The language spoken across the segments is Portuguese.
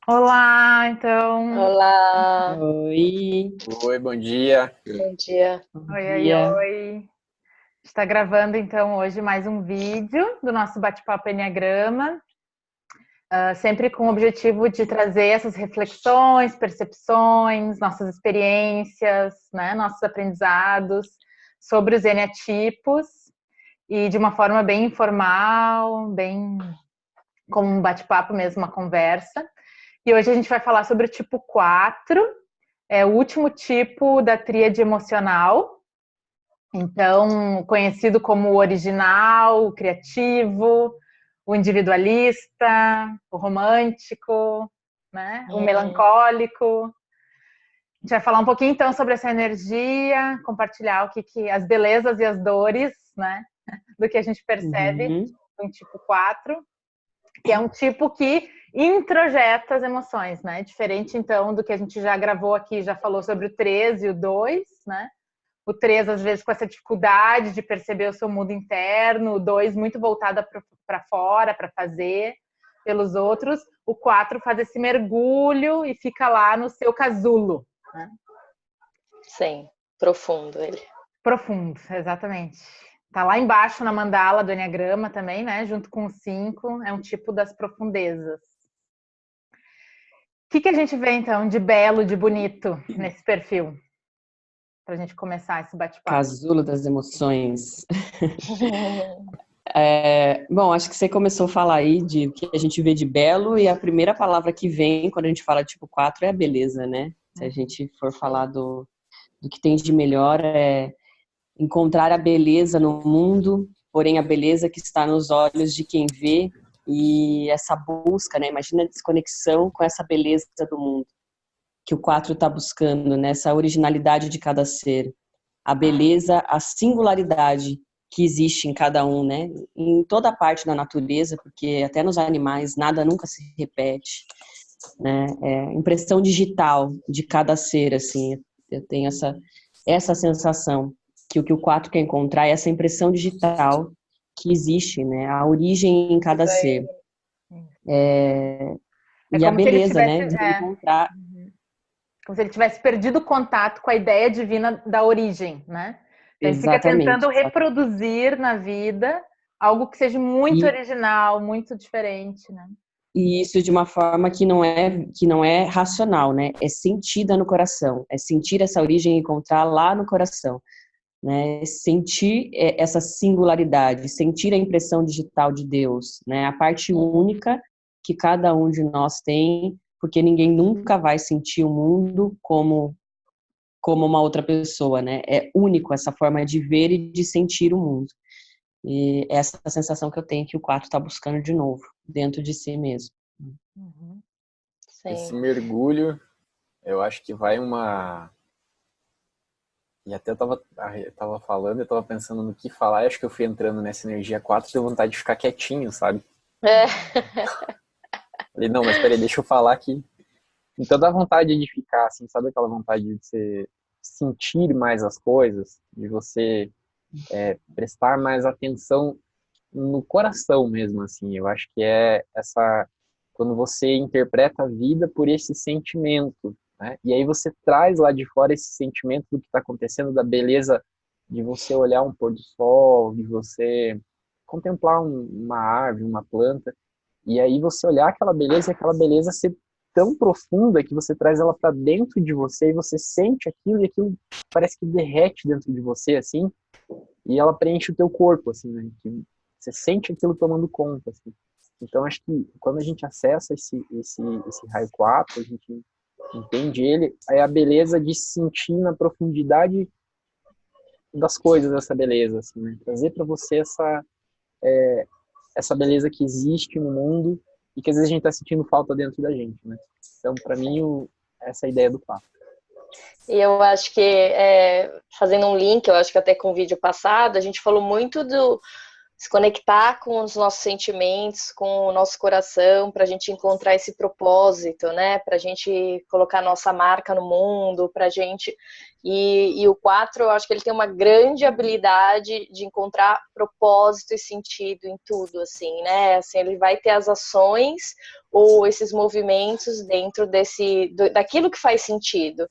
Olá, então. Olá, Oi, Oi, bom dia. bom dia. bom Oi, oi, dia. oi. Está gravando então hoje mais um vídeo do nosso bate-papo Enneagrama, sempre com o objetivo de trazer essas reflexões, percepções, nossas experiências, né, nossos aprendizados sobre os eneatipos e de uma forma bem informal, bem como um bate-papo mesmo, uma conversa. E hoje a gente vai falar sobre o tipo 4. É o último tipo da tríade emocional, então conhecido como o original, o criativo, o individualista, o romântico, né? O Uhum. melancólico. A gente vai falar um pouquinho então sobre essa energia, compartilhar as belezas e as dores, né? Do que a gente percebe Uhum. no tipo 4, que é um tipo que introjeta as emoções, né? Diferente então do que a gente já gravou aqui, já falou sobre o 3 e o 2, né? O 3 às vezes com essa dificuldade de perceber o seu mundo interno, o 2 muito voltada para fora, para fazer pelos outros, o 4 faz esse mergulho e fica lá no seu casulo, né? Sim, profundo ele. Profundo, exatamente. Tá lá embaixo na mandala do Enneagrama também, né? Junto com o 5, é um tipo das profundezas. O que a gente vê então de belo, de bonito nesse perfil? Para a gente começar esse bate-papo. Casulo das emoções. Bom, acho que você começou a falar aí de o que a gente vê de belo e a primeira palavra que vem quando a gente fala tipo 4 é a beleza, né? Se a gente for falar Sim, do que tem de melhor é encontrar a beleza no mundo, porém a beleza que está nos olhos de quem vê e essa busca, né? Imagina a desconexão com essa beleza do mundo que o 4 está buscando, né? Essa originalidade de cada ser, a beleza, a singularidade que existe em cada um, né? Em toda parte da natureza, porque até nos animais nada nunca se repete, né? É impressão digital de cada ser, assim. Eu tenho essa sensação que o 4 quer encontrar é essa impressão digital que existe, né? A origem em cada ser. É E a como se ele beleza, tivesse, né? De encontrar. como se ele tivesse perdido o contato com a ideia divina da origem, né? Então ele fica Exatamente, tentando exatamente. reproduzir na vida algo que seja muito E original, muito diferente, né? E isso de uma forma que não é racional, né? É sentida no coração, é sentir essa origem e encontrar lá no coração, né? Sentir essa singularidade, sentir a impressão digital de Deus, né? A parte única que cada um de nós tem, porque ninguém nunca vai sentir o mundo como uma outra pessoa, né? É único essa forma de ver e de sentir o mundo. E essa é a sensação que eu tenho que o 4 está buscando de novo, dentro de si mesmo. Uhum. Esse sim. mergulho, eu acho que vai uma. E até eu tava falando, eu tava pensando no que falar, e acho que eu fui entrando nessa energia 4 e deu vontade de ficar quietinho, sabe? É. Falei, não, mas peraí, deixa eu falar aqui. Então dá vontade de ficar, assim, sabe aquela vontade de você sentir mais as coisas, de você prestar mais atenção no coração mesmo, assim. Eu acho que é essa quando você interpreta a vida por esse sentimento, né? E aí você traz lá de fora esse sentimento do que está acontecendo, da beleza de você olhar um pôr do sol, de você contemplar uma árvore, uma planta, e aí você olhar aquela beleza e aquela beleza ser tão profunda que você traz ela para dentro de você e você sente aquilo e aquilo parece que derrete dentro de você, assim, e ela preenche o teu corpo, assim, né? Que você sente aquilo tomando conta, assim. Então, acho que quando a gente acessa esse raio 4 a gente entende ele, é a beleza de sentir na profundidade das coisas essa beleza, assim, né? Trazer para você essa beleza que existe no mundo e que às vezes a gente está sentindo falta dentro da gente, né? Então, para mim, essa é a ideia do papo. E eu acho que, fazendo um link, eu acho que até com o vídeo passado, a gente falou muito do se conectar com os nossos sentimentos, com o nosso coração, para a gente encontrar esse propósito, né? Para a gente colocar a nossa marca no mundo, para a gente... E o 4, eu acho que ele tem uma grande habilidade de encontrar propósito e sentido em tudo, assim, né? Assim, ele vai ter as ações ou esses movimentos dentro daquilo que faz sentido.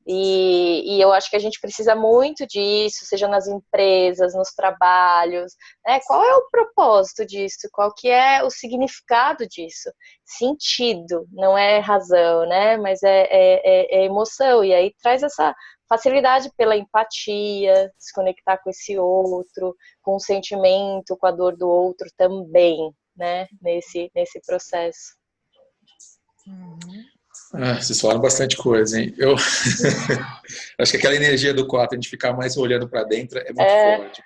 E eu acho que a gente precisa muito disso, seja nas empresas, nos trabalhos, né? Qual é o propósito disso? Qual que é o significado disso? Sentido, não é razão, né? Mas é emoção. E aí traz essa facilidade pela empatia, se conectar com esse outro, com o sentimento, com a dor do outro também, né? Nesse processo. Vocês falaram bastante coisa, hein? Eu acho que aquela energia do 4, a gente ficar mais olhando para dentro, é muito forte.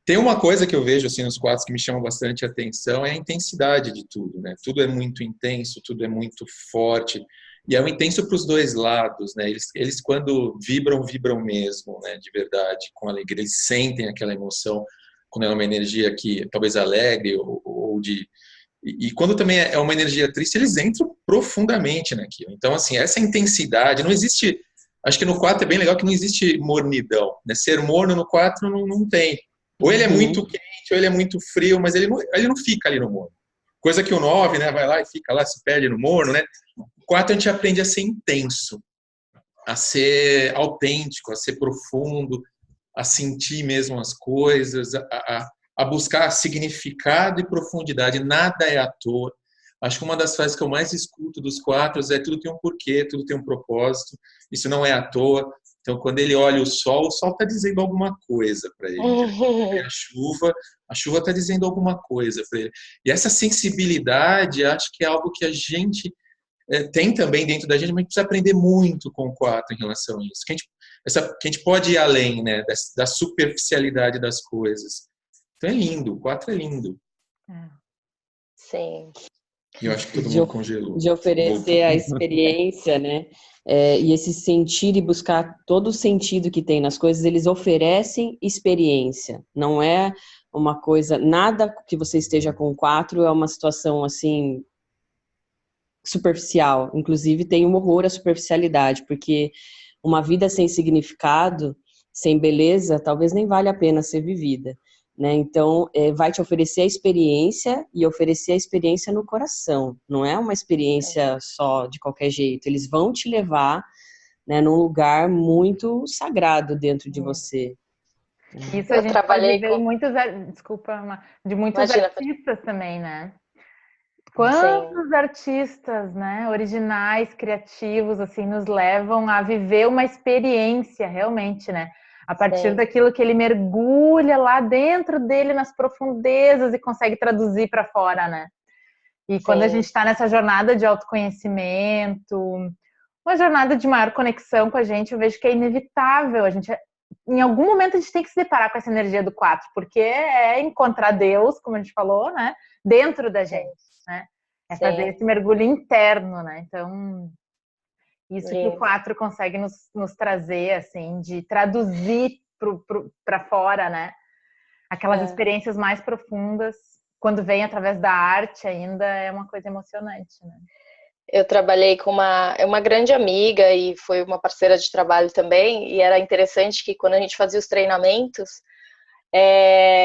Tem uma coisa que eu vejo assim nos 4 que me chama bastante atenção, é a intensidade de tudo, né? Tudo é muito intenso, tudo é muito forte. E é um intenso para os dois lados, né? Eles quando vibram mesmo, né? De verdade, com alegria. Eles sentem aquela emoção quando é uma energia que talvez alegre ou de... E quando também é uma energia triste, eles entram profundamente naquilo. Então, assim, essa intensidade, não existe... Acho que no 4 é bem legal que não existe mornidão, né? Ser morno no 4 não tem. Ou ele é muito quente, ou ele é muito frio, mas ele não fica ali no morno. Coisa que o 9, né, vai lá e fica lá, se perde no morno, né? O 4 a gente aprende a ser intenso, a ser autêntico, a ser profundo, a sentir mesmo as coisas, a buscar significado e profundidade. Nada é à toa. Acho que uma das frases que eu mais escuto dos 4 é tudo tem um porquê, tudo tem um propósito, isso não é à toa. Então, quando ele olha o sol está dizendo alguma coisa para ele. A chuva está dizendo alguma coisa para ele. E essa sensibilidade, acho que é algo que a gente tem também dentro da gente, mas a gente precisa aprender muito com o 4 em relação a isso. Que a gente pode ir além, né, da superficialidade das coisas. Então é lindo, o 4 é lindo. Sim. E eu acho que todo mundo congelou. De oferecer a experiência, né? E esse sentir e buscar todo o sentido que tem nas coisas, eles oferecem experiência. Não é uma coisa, nada que você esteja com 4 é uma situação assim superficial. Inclusive tem um horror à superficialidade, porque uma vida sem significado, sem beleza, talvez nem vale a pena ser vivida. Né? Então, vai te oferecer a experiência e oferecer a experiência no coração. Não é uma experiência só de qualquer jeito. Eles vão te levar, né, num lugar muito sagrado dentro de você. Isso a gente pode ver em muitos... Desculpa, de muitos artistas também, né? Quantos artistas, né, originais, criativos, assim, nos levam a viver uma experiência realmente, né? A partir daquilo que ele mergulha lá dentro dele, nas profundezas, e consegue traduzir para fora, né? E quando a gente está nessa jornada de autoconhecimento, uma jornada de maior conexão com a gente, eu vejo que é inevitável. Em algum momento a gente tem que se deparar com essa energia do 4, porque é encontrar Deus, como a gente falou, né? Dentro da gente, né? É fazer esse mergulho interno, né? Então... Isso que o 4 consegue nos trazer, assim, de traduzir para fora, né? Aquelas experiências mais profundas, quando vem através da arte ainda, é uma coisa emocionante, né? Eu trabalhei com uma grande amiga e foi uma parceira de trabalho também, e era interessante que quando a gente fazia os treinamentos,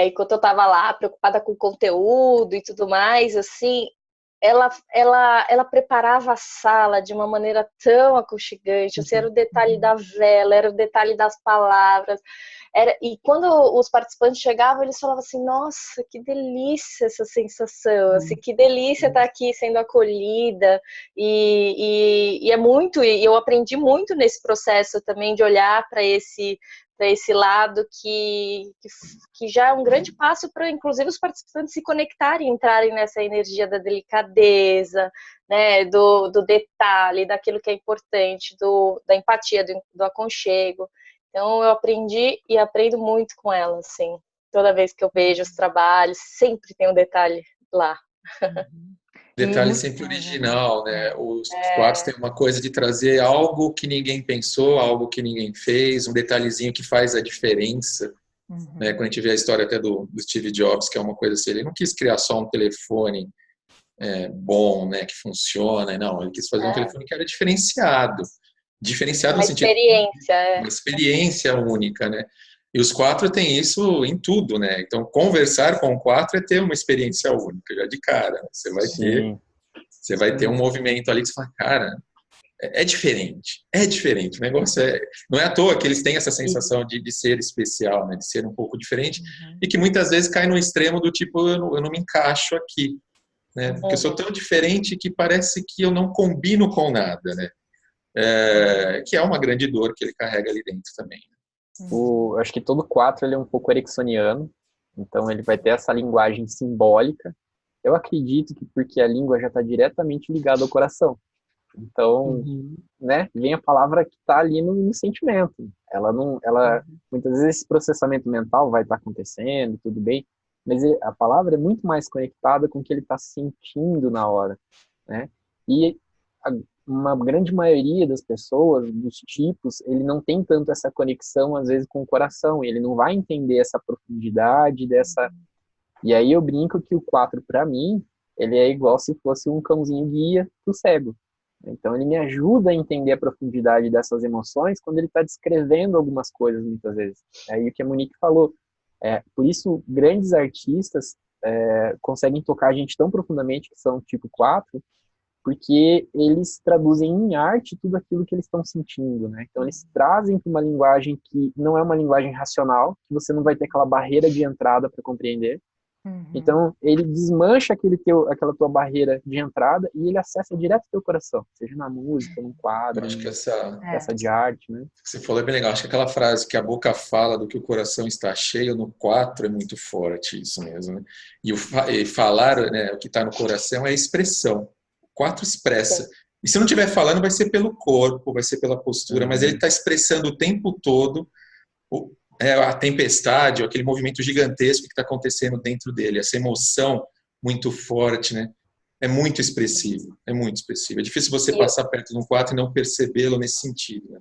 enquanto eu estava lá preocupada com o conteúdo e tudo mais, assim... Ela preparava a sala de uma maneira tão aconchegante, assim, era o detalhe da vela, era o detalhe das palavras, e quando os participantes chegavam, eles falavam assim, nossa, que delícia essa sensação, assim, que delícia estar aqui sendo acolhida, e é muito, e eu aprendi muito nesse processo também de olhar para esse lado que já é um grande passo para, inclusive, os participantes se conectarem, entrarem nessa energia da delicadeza, né, do detalhe, daquilo que é importante, da empatia, do aconchego. Então, eu aprendi e aprendo muito com ela, assim. Toda vez que eu vejo os trabalhos, sempre tem um detalhe lá. Detalhe sempre original, né? Os 4 têm uma coisa de trazer algo que ninguém pensou, algo que ninguém fez, um detalhezinho que faz a diferença. Né? Quando a gente vê a história até do Steve Jobs, que é uma coisa assim, ele não quis criar só um telefone bom, né, que funciona, não, ele quis fazer um telefone que era diferenciado no sentido uma experiência única, né? E os 4 têm isso em tudo, né? Então, conversar com o 4 é ter uma experiência única, já de cara. Né? Você vai ter um movimento ali que você fala, cara, é diferente. O negócio não é à toa que eles têm essa sensação de ser especial, né? De ser um pouco diferente, e que muitas vezes cai no extremo do tipo, eu não me encaixo aqui, né? Porque eu sou tão diferente que parece que eu não combino com nada, né? Que é uma grande dor que ele carrega ali dentro também. Acho que todo 4 ele é um pouco ericksoniano, então ele vai ter essa linguagem simbólica. Eu acredito que porque a língua já está diretamente ligada ao coração. Então, né, vem a palavra que está ali no sentimento. Muitas vezes esse processamento mental vai estar acontecendo, tudo bem, mas a palavra é muito mais conectada com o que ele está sentindo na hora, né? E uma grande maioria das pessoas, dos tipos, ele não tem tanto essa conexão, às vezes, com o coração. Ele não vai entender essa profundidade dessa... E aí eu brinco que o 4, para mim, ele é igual se fosse um cãozinho guia pro cego. Então, ele me ajuda a entender a profundidade dessas emoções quando ele está descrevendo algumas coisas, muitas vezes. Aí o que a Monique falou. Por isso, grandes artistas conseguem tocar a gente tão profundamente, que são tipo 4, porque eles traduzem em arte tudo aquilo que eles estão sentindo, né? Então, eles trazem para uma linguagem que não é uma linguagem racional, que você não vai ter aquela barreira de entrada para compreender. Então, ele desmancha aquela tua barreira de entrada e ele acessa direto o teu coração, seja na música, num quadro, acho que essa de arte, né? Você falou é bem legal. Acho que aquela frase que a boca fala do que o coração está cheio, no 4 é muito forte, isso mesmo, né? E falar, né, o que está no coração é expressão. O 4 expressa. E se não estiver falando, vai ser pelo corpo, vai ser pela postura, mas ele está expressando o tempo todo a tempestade, ou aquele movimento gigantesco que está acontecendo dentro dele, essa emoção muito forte, né? É muito expressivo, é muito expressivo. É difícil você passar perto de um 4 e não percebê-lo nesse sentido,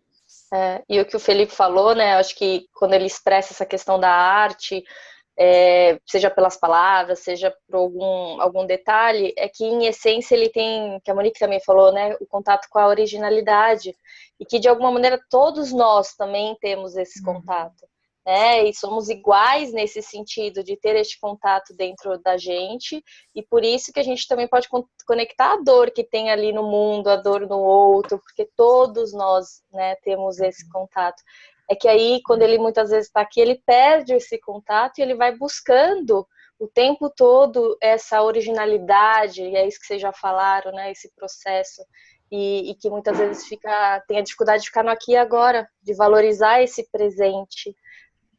né? E o que o Felipe falou, né? Acho que quando ele expressa essa questão da arte, seja pelas palavras, seja por algum detalhe, é que em essência ele tem, que a Monique também falou, né? O contato com a originalidade, e que de alguma maneira todos nós também temos esse contato. E somos iguais nesse sentido de ter este contato dentro da gente, e por isso que a gente também pode conectar a dor que tem ali no mundo, a dor no outro, porque todos nós, né, temos esse contato. É que aí, quando ele muitas vezes está aqui, ele perde esse contato e ele vai buscando o tempo todo essa originalidade, e é isso que vocês já falaram, né, esse processo, e que muitas vezes tem a dificuldade de ficar no aqui e agora, de valorizar esse presente,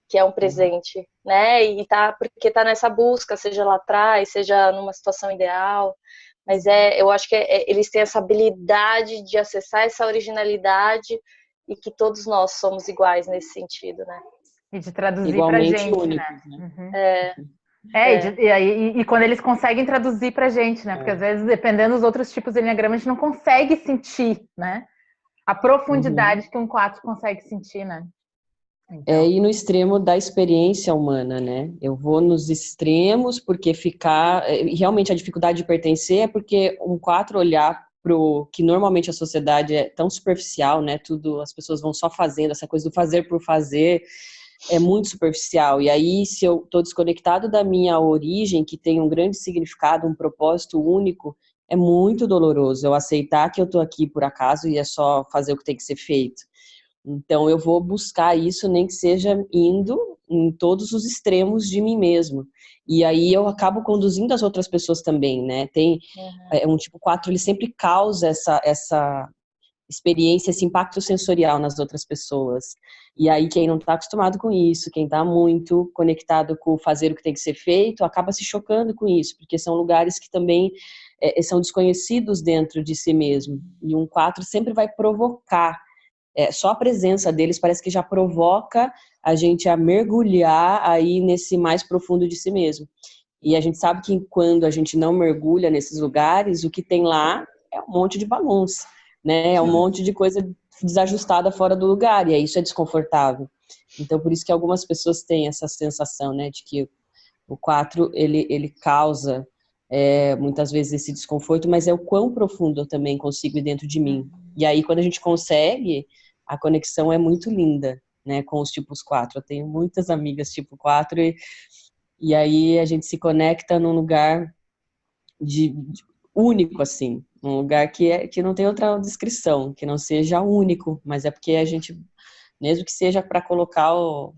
que é um presente, né? E porque tá nessa busca, seja lá atrás, seja numa situação ideal, mas eu acho que eles têm essa habilidade de acessar essa originalidade, e que todos nós somos iguais nesse sentido, né? E de traduzir igualmente pra gente, únicos, né? E quando eles conseguem traduzir pra gente, né? Porque às vezes, dependendo dos outros tipos de enneagrama, a gente não consegue sentir, né? A profundidade que um 4 consegue sentir, né? Então... ir no extremo da experiência humana, né? Eu vou nos extremos porque realmente a dificuldade de pertencer é porque um 4 olhar pro que normalmente a sociedade é tão superficial, né? Tudo, as pessoas vão só fazendo, essa coisa do fazer por fazer é muito superficial. E aí, se eu estou desconectado da minha origem, que tem um grande significado, um propósito único, é muito doloroso eu aceitar que eu estou aqui por acaso e é só fazer o que tem que ser feito. Então, eu vou buscar isso, nem que seja indo em todos os extremos de mim mesmo. E aí, eu acabo conduzindo as outras pessoas também, né? Um tipo 4, ele sempre causa essa experiência, esse impacto sensorial nas outras pessoas. E aí, quem não está acostumado com isso, quem está muito conectado com fazer o que tem que ser feito, acaba se chocando com isso, porque são lugares que também são desconhecidos dentro de si mesmo. E um 4 sempre vai provocar. Só a presença deles parece que já provoca a gente a mergulhar aí nesse mais profundo de si mesmo. E a gente sabe que quando a gente não mergulha nesses lugares, o que tem lá é um monte de bagunça, né? É um monte de coisa desajustada fora do lugar, e aí isso é desconfortável. Então, por isso que algumas pessoas têm essa sensação, né, de que o 4, ele causa muitas vezes esse desconforto, mas é o quão profundo eu também consigo ir dentro de mim. E aí, quando a gente consegue, a conexão é muito linda, né, com os tipos 4. Eu tenho muitas amigas tipo 4 e aí a gente se conecta num lugar de único, assim, um lugar que não tem outra descrição, que não seja único, mas é porque a gente, mesmo que seja para colocar o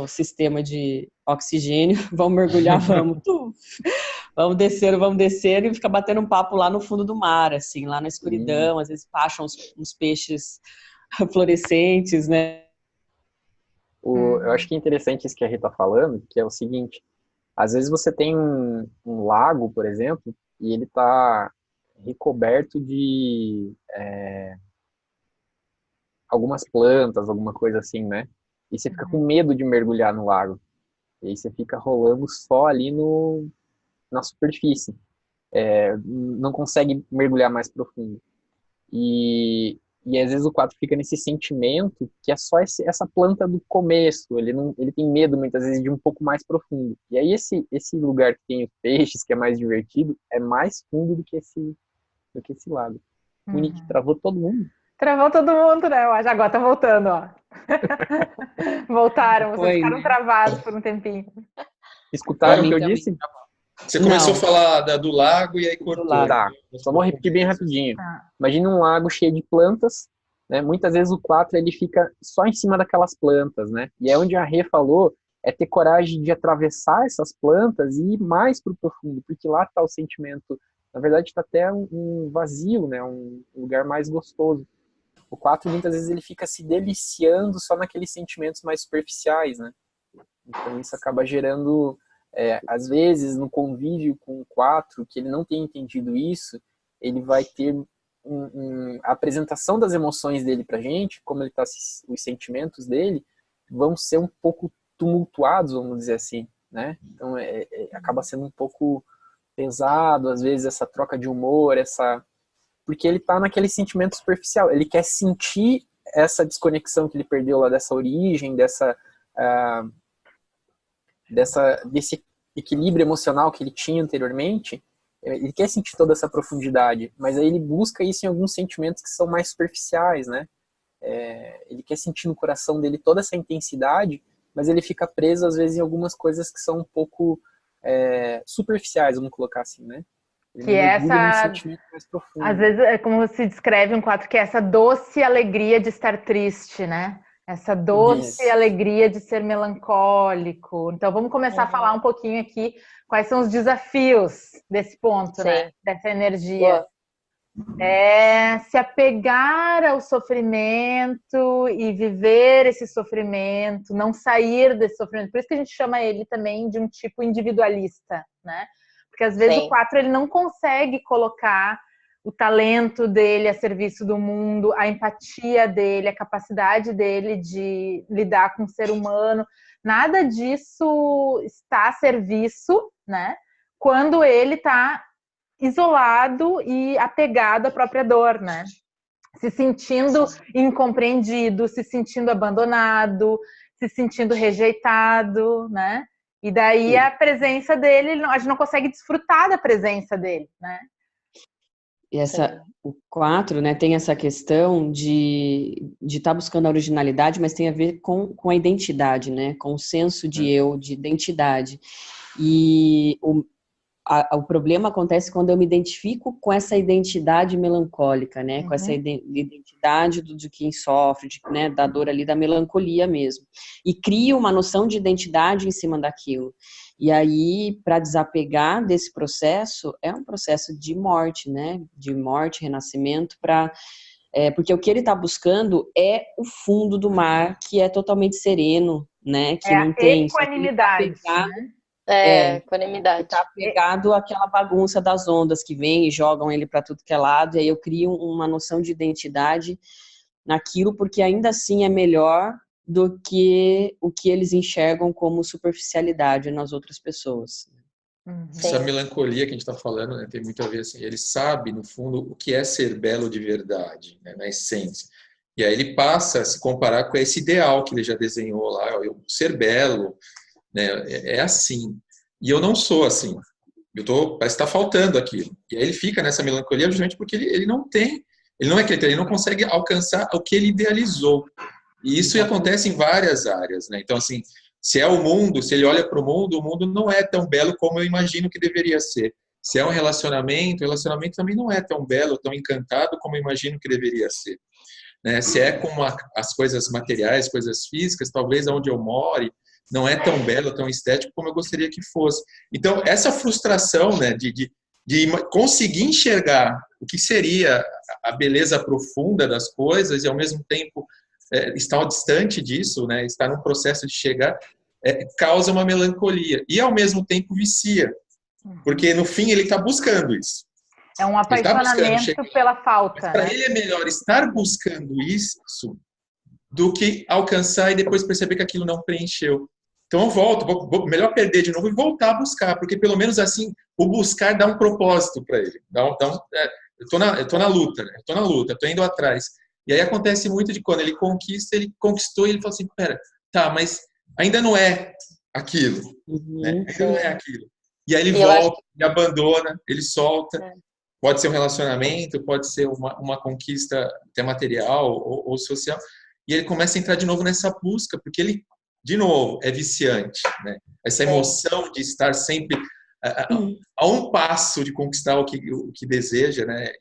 sistema de oxigênio, vamos mergulhar, vamos. Vamos descer e ficar batendo um papo lá no fundo do mar, assim, lá na escuridão, às vezes acham uns peixes fluorescentes, né? Eu acho que é interessante isso que a Rita tá falando, que é o seguinte, às vezes você tem um lago, por exemplo, e ele tá recoberto de algumas plantas, alguma coisa assim, né? E você fica com medo de mergulhar no lago. E aí você fica rolando só ali na superfície. Não consegue mergulhar mais profundo. E às vezes o 4 fica nesse sentimento que é só essa planta do começo, ele tem medo muitas vezes de um pouco mais profundo. E aí esse lugar que tem os peixes, que é mais divertido, é mais fundo do que esse lago. O Nick travou todo mundo. Travou todo mundo, né? Eu acho. Agora tá voltando, ó. Voltaram, vocês ficaram travados por um tempinho. Escutaram o que eu disse? Você começou a falar do lago e aí cortou. Tá, só vou repetir bem rapidinho. Imagina um lago cheio de plantas, né? Muitas vezes o 4 ele fica só em cima daquelas plantas, né? E é onde a Rê falou, é ter coragem de atravessar essas plantas e ir mais pro profundo, porque lá tá o sentimento, na verdade tá até um vazio, né? Um lugar mais gostoso. O 4 muitas vezes ele fica se deliciando só naqueles sentimentos mais superficiais, né? Então isso acaba gerando... às vezes, no convívio com o 4, que ele não tem entendido isso, ele vai ter a apresentação das emoções dele pra gente, como ele tá, os sentimentos dele, vão ser um pouco tumultuados, vamos dizer assim, né? Então, acaba sendo um pouco pesado, às vezes, essa troca de humor, porque ele tá naquele sentimento superficial, ele quer sentir essa desconexão que ele perdeu lá dessa origem, desse equilíbrio emocional que ele tinha anteriormente, ele quer sentir toda essa profundidade, mas aí ele busca isso em alguns sentimentos que são mais superficiais, né? Ele quer sentir no coração dele toda essa intensidade, mas ele fica preso às vezes em algumas coisas que são um pouco superficiais, vamos colocar assim, né? Ele que é essa, sentimento mais profundo. Às vezes é como se descreve um 4, que é essa doce alegria de estar triste, né? Essa doce alegria de ser melancólico. Então, vamos começar a falar um pouquinho aqui quais são os desafios desse ponto, né? Dessa energia. Se apegar ao sofrimento e viver esse sofrimento, não sair desse sofrimento. Por isso que a gente chama ele também de um tipo individualista, né? Porque às vezes o 4 ele não consegue colocar o talento dele a serviço do mundo, a empatia dele, a capacidade dele de lidar com o ser humano. Nada disso está a serviço, né? Quando ele está isolado e apegado à própria dor, né? Se sentindo incompreendido, se sentindo abandonado, se sentindo rejeitado, né? E daí a presença dele, a gente não consegue desfrutar da presença dele, né? E o 4, né, tem essa questão de estar buscando a originalidade, mas tem a ver com a identidade, né? Com o senso de eu, de identidade. E o problema acontece quando eu me identifico com essa identidade melancólica, né? Com essa identidade de quem sofre, né? Da dor ali, da melancolia mesmo. E crio uma noção de identidade em cima daquilo. E aí, para desapegar desse processo, é um processo de morte, né? De morte, renascimento, porque o que ele está buscando é o fundo do mar, que é totalmente sereno, né? Que não tem equanimidade, equanimidade. Tá pegado àquela bagunça das ondas que vem e jogam ele para tudo que é lado, e aí eu crio uma noção de identidade naquilo, porque ainda assim é melhor do que o que eles enxergam como superficialidade nas outras pessoas. Essa melancolia que a gente está falando, né, tem muito a ver assim, ele sabe, no fundo, o que é ser belo de verdade, né, na essência. E aí ele passa a se comparar com esse ideal que ele já desenhou lá, eu ser belo, né? É assim. E eu não sou assim. Parece que está faltando aquilo. E aí ele fica nessa melancolia justamente porque ele não tem, ele não consegue alcançar o que ele idealizou. E isso acontece em várias áreas, né? Então, assim, se é o mundo, se ele olha para o mundo não é tão belo como eu imagino que deveria ser. Se é um relacionamento, o relacionamento também não é tão belo, tão encantado como eu imagino que deveria ser. Né? Se é como as coisas materiais, coisas físicas, talvez onde eu more, não é tão belo, tão estético como eu gostaria que fosse. Então, essa frustração, né, de conseguir enxergar o que seria a beleza profunda das coisas e, ao mesmo tempo, estar distante disso, né, estar num processo de chegar, causa uma melancolia. E, ao mesmo tempo, vicia. Porque, no fim, ele está buscando isso. É um apaixonamento pela falta. Para ele é melhor estar buscando isso do que alcançar e depois perceber que aquilo não preencheu. Então eu volto, melhor perder de novo e voltar a buscar, porque pelo menos assim o buscar dá um propósito para ele. Eu tô na luta, né? Tô indo atrás. E aí acontece muito de quando ele conquistou e ele fala assim, pera, tá, mas ainda não é aquilo, né? Ainda não é aquilo. E aí ele volta, ele abandona, ele solta. Pode ser um relacionamento, pode ser uma conquista até material ou social. E ele começa a entrar de novo nessa busca, porque ele, de novo, é viciante. Né? Essa emoção de estar sempre a um passo de conquistar o que deseja, né?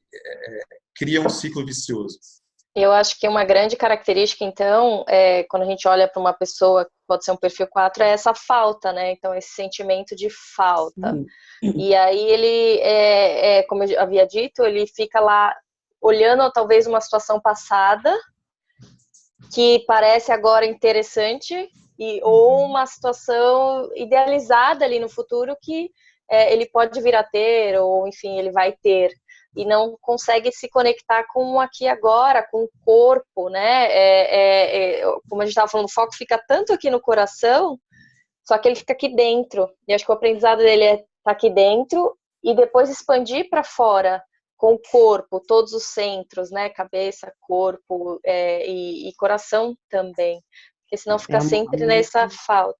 Cria um ciclo vicioso. Eu acho que uma grande característica, então, quando a gente olha para uma pessoa que pode ser um perfil 4, é essa falta, né? Então, esse sentimento de falta. E aí ele, como eu havia dito, ele fica lá olhando talvez uma situação passada que parece agora interessante ou uma situação idealizada ali no futuro que ele pode vir a ter ou, enfim, ele vai ter. E não consegue se conectar com o aqui e agora, com o corpo, né? Como a gente estava falando, o foco fica tanto aqui no coração, só que ele fica aqui dentro. E acho que o aprendizado dele é estar aqui dentro e depois expandir para fora, com o corpo, todos os centros, né? Cabeça, corpo e coração também. Porque senão fica sempre nessa falta.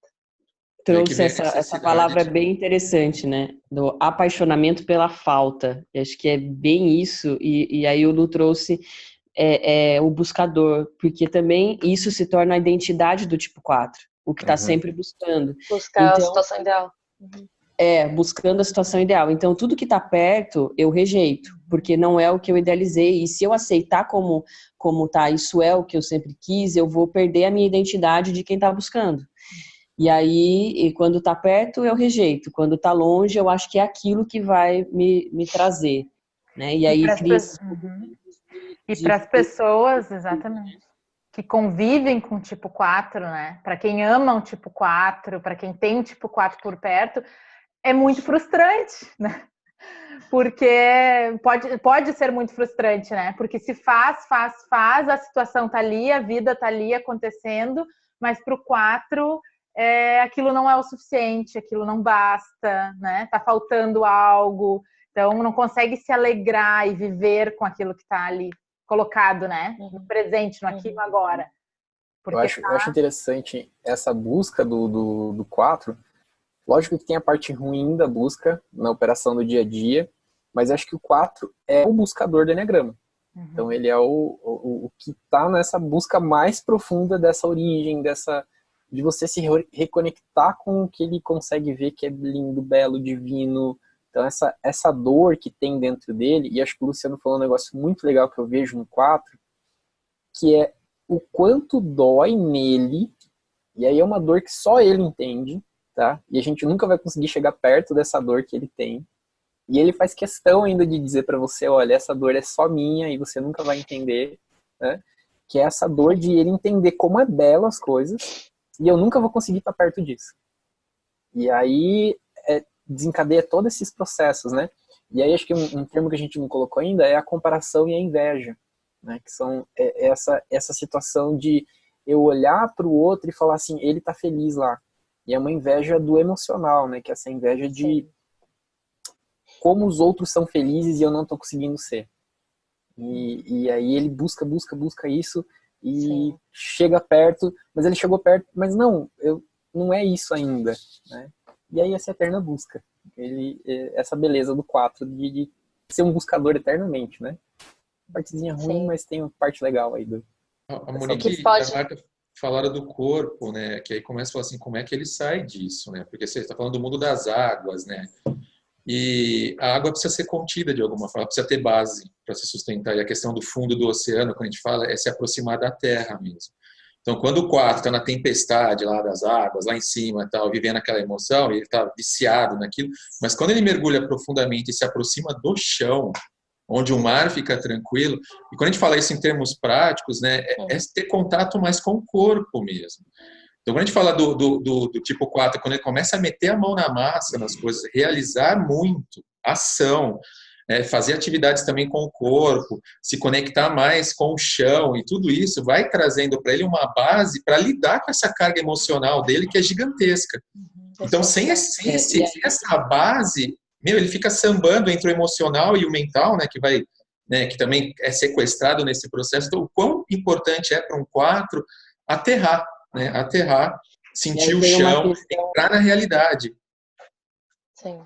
Trouxe essa palavra bem interessante, né? Do apaixonamento pela falta. Eu acho que é bem isso. E aí o Lu trouxe o buscador, porque também isso se torna a identidade do tipo 4, o que está sempre buscando. Buscar a situação ideal. Buscando a situação ideal. Então, tudo que está perto, eu rejeito, porque não é o que eu idealizei. E se eu aceitar como tá, isso é o que eu sempre quis, eu vou perder a minha identidade de quem está buscando. E aí, quando tá perto, eu rejeito. Quando tá longe, eu acho que é aquilo que vai me trazer. Né? E aí cria... E para as pessoas, exatamente, que convivem com o tipo 4, né? Para quem ama um tipo 4, para quem tem um tipo 4 por perto, é muito frustrante, né? Porque pode ser muito frustrante, né? Porque se faz, a situação tá ali, a vida tá ali acontecendo, mas para o 4... aquilo não é o suficiente, aquilo não basta, né? Tá faltando algo, então não consegue se alegrar e viver com aquilo que tá ali colocado, né? No presente, no aqui e no agora. Eu acho interessante essa busca do 4. Lógico que tem a parte ruim da busca na operação do dia a dia, mas acho que o 4 é o buscador do Eneagrama. Então ele é o que tá nessa busca mais profunda dessa origem, de você se reconectar com o que ele consegue ver que é lindo, belo, divino. Então essa dor que tem dentro dele, e acho que o Luciano falou um negócio muito legal que eu vejo no 4, que é o quanto dói nele, e aí é uma dor que só ele entende, tá? E a gente nunca vai conseguir chegar perto dessa dor que ele tem. E ele faz questão ainda de dizer pra você, olha, essa dor é só minha e você nunca vai entender, né? Que é essa dor de ele entender como é belo as coisas, e eu nunca vou conseguir estar perto disso. E aí desencadeia todos esses processos, né? E aí acho que um termo que a gente não colocou ainda é a comparação e a inveja, né? Que são essa situação de eu olhar para o outro e falar assim, ele tá feliz lá. E é uma inveja do emocional, né? Que é essa inveja de como os outros são felizes e eu não tô conseguindo ser. E aí ele busca isso e Sim. chega perto, mas ele chegou perto, mas não é isso ainda, né? E aí essa eterna busca, essa beleza do 4 de ser um buscador eternamente, né? Partezinha ruim, Sim. mas tem uma parte legal aí A dessa Monique Que e pode... a Marta falaram do corpo, né? Que aí começa a falar assim, como é que ele sai disso, né? Porque você está falando do mundo das águas, né? E a água precisa ser contida de alguma forma, precisa ter base para se sustentar. E a questão do fundo do oceano, quando a gente fala, é se aproximar da terra mesmo. Então, quando o 4 está na tempestade lá das águas, lá em cima, tal, vivendo aquela emoção, ele está viciado naquilo, mas quando ele mergulha profundamente e se aproxima do chão, onde o mar fica tranquilo, e quando a gente fala isso em termos práticos, né, é ter contato mais com o corpo mesmo. Então, quando a gente fala do tipo 4, quando ele começa a meter a mão na massa, nas coisas, realizar muito, ação, fazer atividades também com o corpo, se conectar mais com o chão e tudo isso vai trazendo para ele uma base para lidar com essa carga emocional dele que é gigantesca. Então, sem essa base, ele fica sambando entre o emocional e o mental, né, que vai, né, que também é sequestrado nesse processo. Então, o quão importante é para um 4 aterrar, né, aterrar, sentir o chão, entrar na realidade. Sim.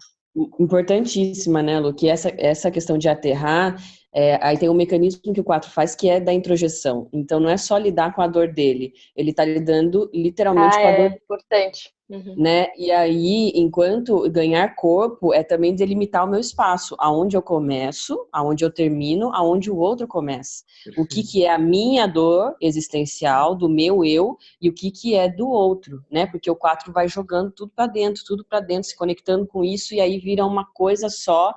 Importantíssima, né, Lu? Que essa questão de aterrar, aí tem um mecanismo que o 4 faz que é da introjeção. Então, não é só lidar com a dor dele, ele está lidando literalmente com a dor. Importante. Né? E aí, enquanto ganhar corpo é também delimitar o meu espaço, aonde eu começo, aonde eu termino, aonde o outro começa. O que é a minha dor existencial, do meu eu, e o que é do outro, né? Porque o 4 vai jogando tudo para dentro, se conectando com isso, e aí vira uma coisa só.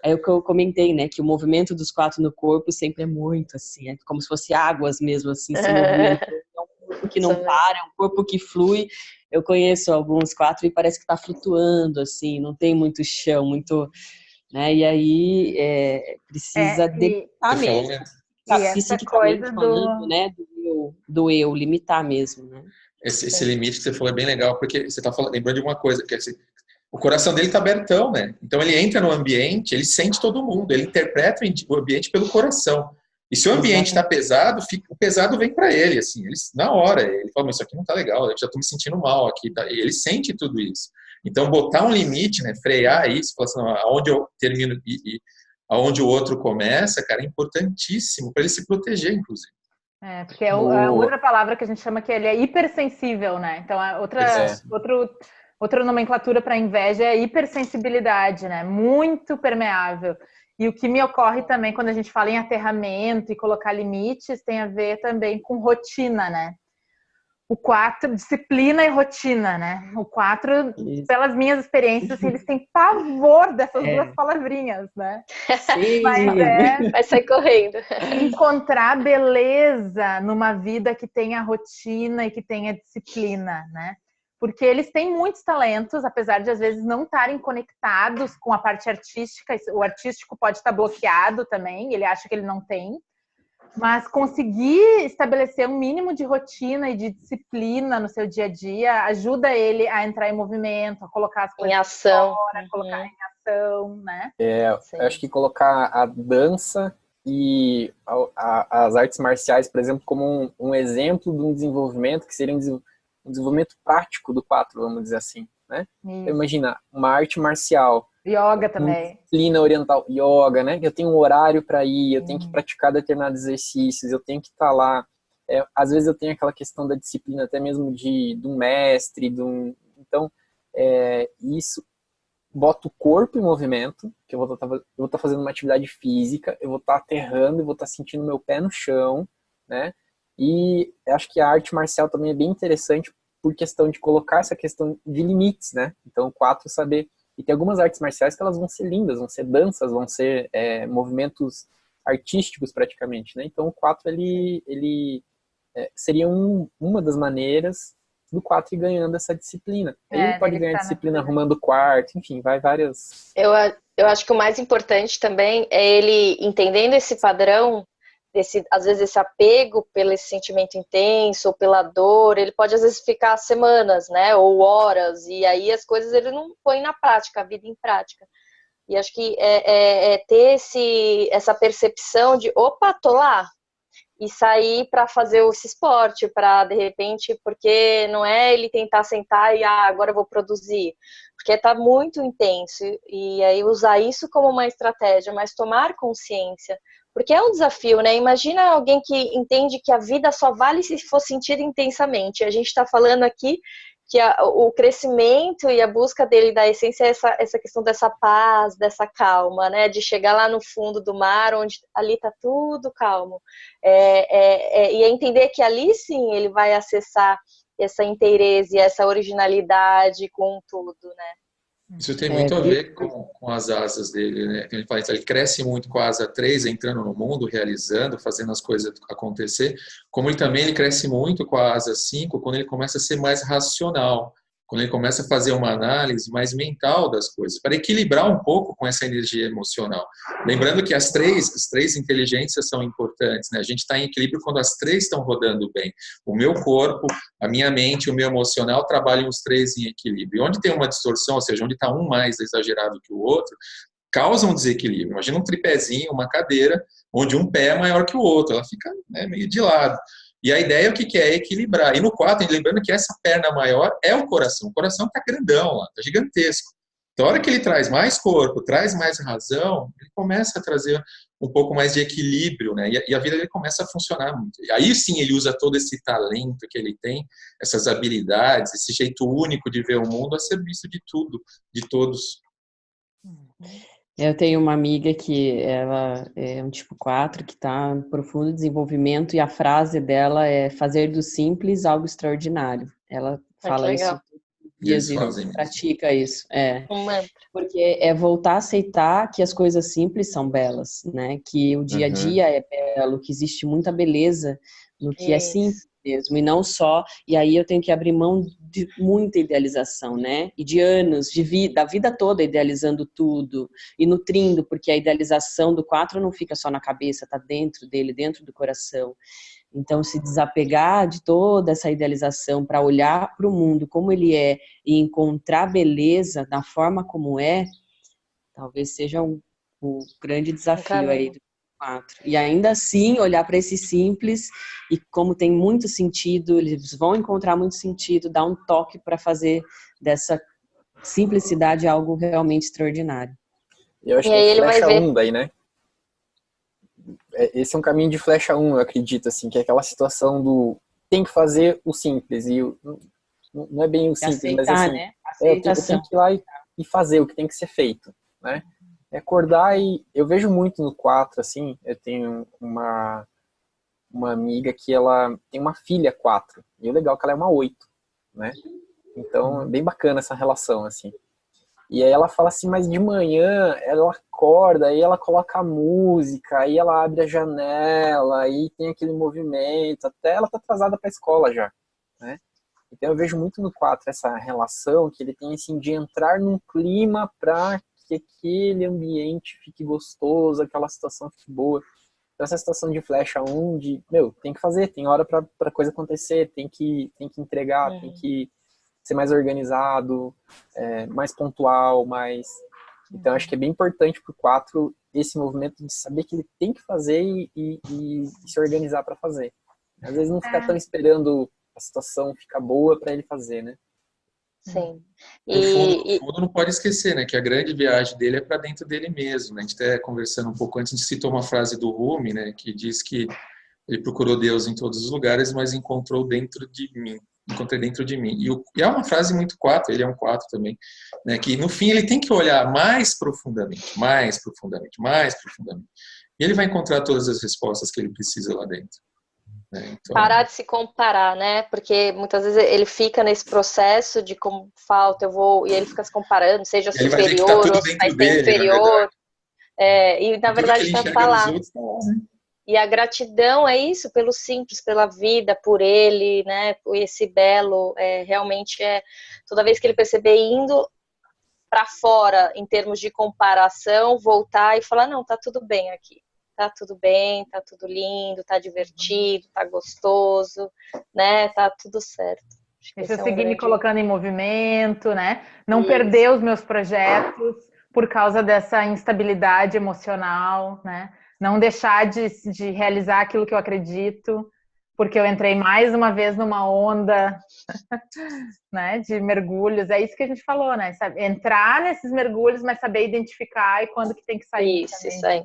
É o que eu comentei, né? Que o movimento dos 4 no corpo sempre é muito assim, é como se fosse águas mesmo, assim, se movimentando. É um corpo que não para, é um corpo que flui. Eu conheço alguns 4 e parece que está flutuando, assim, não tem muito chão, muito, né? E aí precisa delimitar mesmo. E essa coisa falando, né? Do eu, limitar mesmo, né? Esse limite que você falou é bem legal, porque você está lembrando de uma coisa, que é assim, o coração dele está abertão, né? Então ele entra no ambiente, ele sente todo mundo, ele interpreta o ambiente pelo coração. E se o ambiente está pesado, o pesado vem para ele, assim, na hora, ele fala, mas isso aqui não está legal, eu já estou me sentindo mal aqui, tá? E ele sente tudo isso. Então botar um limite, né, frear isso, falar assim, aonde eu termino e aonde o outro começa, cara, é importantíssimo para ele se proteger, inclusive. Porque a outra palavra que a gente chama que ele é hipersensível, né? Então, outra nomenclatura para inveja é a hipersensibilidade, né? Muito permeável. E o que me ocorre também quando a gente fala em aterramento e colocar limites tem a ver também com rotina, né? O 4, disciplina e rotina, né? O 4, pelas minhas experiências, assim, eles têm pavor dessas duas palavrinhas, né? Sim. Mas vai sair correndo. Encontrar beleza numa vida que tenha rotina e que tenha disciplina, né? Porque eles têm muitos talentos, apesar de às vezes não estarem conectados com a parte artística. O artístico pode estar bloqueado também, ele acha que ele não tem. Mas conseguir estabelecer um mínimo de rotina e de disciplina no seu dia a dia ajuda ele a entrar em movimento, a colocar as coisas em ação, fora, colocar em ação, né? Eu acho que colocar a dança e as artes marciais, por exemplo, como um exemplo de um desenvolvimento que seria um desenvolvimento prático do 4, vamos dizer assim, né? Então, imagina, uma arte marcial. Yoga também. Disciplina oriental, yoga, né? Eu tenho um horário para ir, eu tenho que praticar determinados exercícios, eu tenho que estar lá. Às vezes eu tenho aquela questão da disciplina até mesmo de um mestre, então isso bota o corpo em movimento, que eu vou estar fazendo uma atividade física, eu vou estar aterrando, eu vou estar sentindo meu pé no chão, né? E acho que a arte marcial também é bem interessante por questão de colocar essa questão de limites, né? Então, 4 saber. E tem algumas artes marciais que elas vão ser lindas, vão ser danças, vão ser movimentos artísticos praticamente, né? Então o 4 ele seria uma das maneiras do 4 ir ganhando essa disciplina. Aí ele pode ganhar disciplina arrumando o quarto, enfim, vai várias... Eu acho que o mais importante também é ele entendendo esse padrão, às vezes esse apego pelo esse sentimento intenso ou pela dor, ele pode às vezes ficar semanas, né, ou horas, e aí as coisas ele não põe na prática, a vida em prática. E acho que ter essa percepção de, opa, tô lá, e sair para fazer esse esporte, para de repente, porque não é ele tentar sentar e agora eu vou produzir, porque está muito intenso, e aí usar isso como uma estratégia, mas tomar consciência, porque é um desafio, né? Imagina alguém que entende que a vida só vale se for sentida intensamente. A gente está falando aqui que o crescimento e a busca dele da essência é essa questão dessa paz, dessa calma, né? De chegar lá no fundo do mar, onde ali tá tudo calmo. E é entender que ali sim ele vai acessar essa inteireza e essa originalidade com tudo, né? Isso tem muito a ver com as asas dele, né? Ele fala, ele cresce muito com a asa 3, entrando no mundo, realizando, fazendo as coisas acontecer. Como ele cresce muito com a asa 5, quando ele começa a ser mais racional, quando ele começa a fazer uma análise mais mental das coisas, para equilibrar um pouco com essa energia emocional. Lembrando que as três inteligências são importantes, né? A gente está em equilíbrio quando as três estão rodando bem. O meu corpo, a minha mente, o meu emocional trabalham os três em equilíbrio. E onde tem uma distorção, ou seja, onde está um mais exagerado que o outro, causa um desequilíbrio. Imagina um tripézinho, uma cadeira, onde um pé é maior que o outro, ela fica, né, meio de lado. E a ideia, o que é? É equilibrar. E no 4, lembrando que essa perna maior é o coração. O coração está grandão lá, está gigantesco. Então, a hora que ele traz mais corpo, traz mais razão, ele começa a trazer um pouco mais de equilíbrio, né? E a vida dele começa a funcionar muito. E aí sim ele usa todo esse talento que ele tem, essas habilidades, esse jeito único de ver o mundo a serviço de tudo, de todos. Eu tenho uma amiga que ela é um tipo 4, que está em profundo desenvolvimento, e a frase dela é fazer do simples algo extraordinário. Ela fala isso todos os dias e pratica isso. Um mantra. Porque é voltar a aceitar que as coisas simples são belas, né? Que o dia a dia é belo, que existe muita beleza no que é simples mesmo, e não só, e aí eu tenho que abrir mão de muita idealização, né, e de anos, da vida toda idealizando tudo, e nutrindo, porque a idealização do 4 não fica só na cabeça, tá dentro dele, dentro do coração. Então, se desapegar de toda essa idealização para olhar para o mundo como ele é, e encontrar beleza da forma como é, talvez seja um grande desafio aí do 4. E ainda assim, olhar para esse simples, e como tem muito sentido, eles vão encontrar muito sentido, dar um toque para fazer dessa simplicidade algo realmente extraordinário. Eu acho que é flecha 1 daí, né? Esse é um caminho de flecha 1, eu acredito, assim, que é aquela situação do tem que fazer o simples, e não é bem o simples, aceitar, mas assim, né? eu tenho que ir lá e fazer o que tem que ser feito, né? É acordar, e eu vejo muito no 4, assim, eu tenho uma amiga que ela tem uma filha 4, e o legal é que ela é uma 8, né? Então é bem bacana essa relação, assim. E aí ela fala assim, mas de manhã ela acorda, aí ela coloca a música, aí ela abre a janela, aí tem aquele movimento, até ela tá atrasada pra escola já, né? Então eu vejo muito no 4 essa relação que ele tem, assim, de entrar num clima pra que aquele ambiente fique gostoso, aquela situação fique boa. Então essa situação de flecha 1, tem que fazer, tem hora pra coisa acontecer, tem que entregar, tem que ser mais organizado, mais pontual, mais... Então acho que é bem importante pro 4 esse movimento de saber que ele tem que fazer e se organizar para fazer. Às vezes não ficar tão esperando a situação ficar boa para ele fazer, né? Sim. No fundo, não pode esquecer, né, que a grande viagem dele é para dentro dele mesmo, né? A gente até conversando um pouco antes, a gente citou uma frase do Rumi, né, que diz que ele procurou Deus em todos os lugares, mas encontrou dentro de mim. Encontrei dentro de mim. E é uma frase muito 4, ele é um 4 também, né, que no fim ele tem que olhar mais profundamente, mais profundamente, mais profundamente. E ele vai encontrar todas as respostas que ele precisa lá dentro. Então... Parar de se comparar, né? Porque muitas vezes ele fica nesse processo de como falta, e ele fica se comparando, seja superior ou se vai ser inferior. E na verdade está lá. E a gratidão é isso, pelo simples, pela vida, por ele, né? Por esse belo, realmente toda vez que ele perceber indo para fora em termos de comparação, voltar e falar, não, tá tudo bem aqui. Tá tudo bem, tá tudo lindo, tá divertido, tá gostoso, né? Tá tudo certo. Deixa eu seguir me colocando em movimento, né? Não perder os meus projetos por causa dessa instabilidade emocional, né? não deixar de realizar aquilo que eu acredito, porque eu entrei mais uma vez numa onda, né, de mergulhos. É isso que a gente falou, né? Sabe? Entrar nesses mergulhos, mas saber identificar e quando que tem que sair. Isso aí.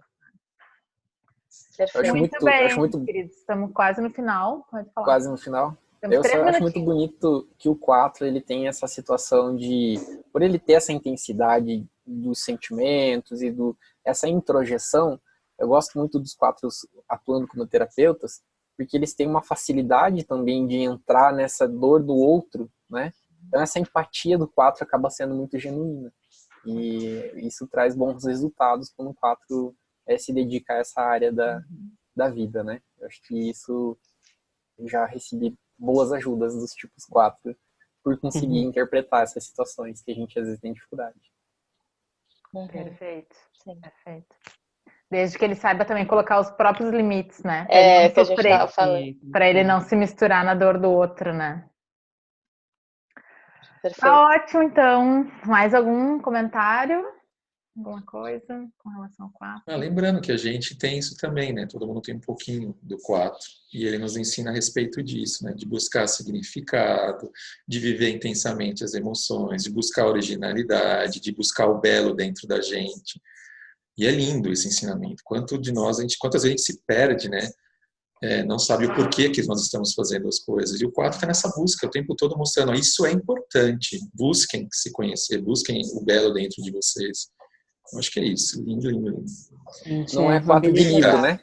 Eu Muito bem, queridos. Estamos quase no final. Pode falar. Quase no final. Temos Eu 3 só acho minutinhos. muito bonito que o 4 ele tem essa situação de, por ele ter essa intensidade dos sentimentos e essa introjeção, eu gosto muito dos 4 atuando como terapeutas, porque eles têm uma facilidade também de entrar nessa dor do outro, né? Então essa empatia do 4 acaba sendo muito genuína. E isso traz bons resultados quando o 4 se dedica a essa área da vida, né? Eu acho que isso já recebi boas ajudas dos tipos 4 por conseguir interpretar essas situações que a gente às vezes tem dificuldade. Perfeito. Sim. Perfeito. Desde que ele saiba também colocar os próprios limites, né? Pra É, ele não que a gente sofrer, tava falando. pra ele não se misturar na dor do outro, né? Perfeito. Tá ótimo, então. Mais algum comentário? Alguma coisa com relação ao 4? Lembrando que a gente tem isso também, né? Todo mundo tem um pouquinho do 4. E ele nos ensina a respeito disso, né? De buscar significado, de viver intensamente as emoções, de buscar originalidade, de buscar o belo dentro da gente. E é lindo esse ensinamento. Quantas vezes a gente se perde, né? Não sabe o porquê que nós estamos fazendo as coisas. E o 4 está nessa busca, o tempo todo mostrando, isso é importante. Busquem se conhecer, busquem o belo dentro de vocês. Eu acho que é isso. Lindo, lindo, lindo. Gente, Não é 4 de livro, né?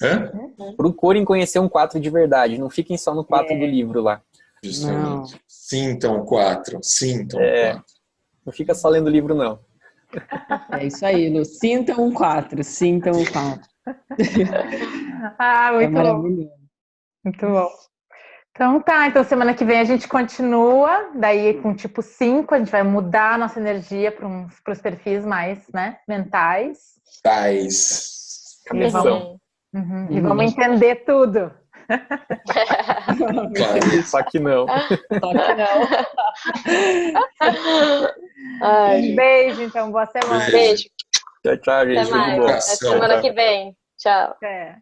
Hã? Procurem conhecer um 4 de verdade. Não fiquem só no 4 do livro lá. Justamente. Não. Sintam 4. Sintam 4. Não fica só lendo o livro, não. É isso aí, Lu. Sintam um 4. Sintam um 4. Muito maravilhoso. bom. Muito bom. Então tá, então semana que vem a gente continua, daí com tipo 5, a gente vai mudar a nossa energia para os perfis mais, né, mentais. Cabeção. E vamos entender tudo. Claro. Só que não. Ai, Beijo, então, boa semana. beijo. Tchau, tchau, gente. Até mais. Até semana que vem. Tchau. É.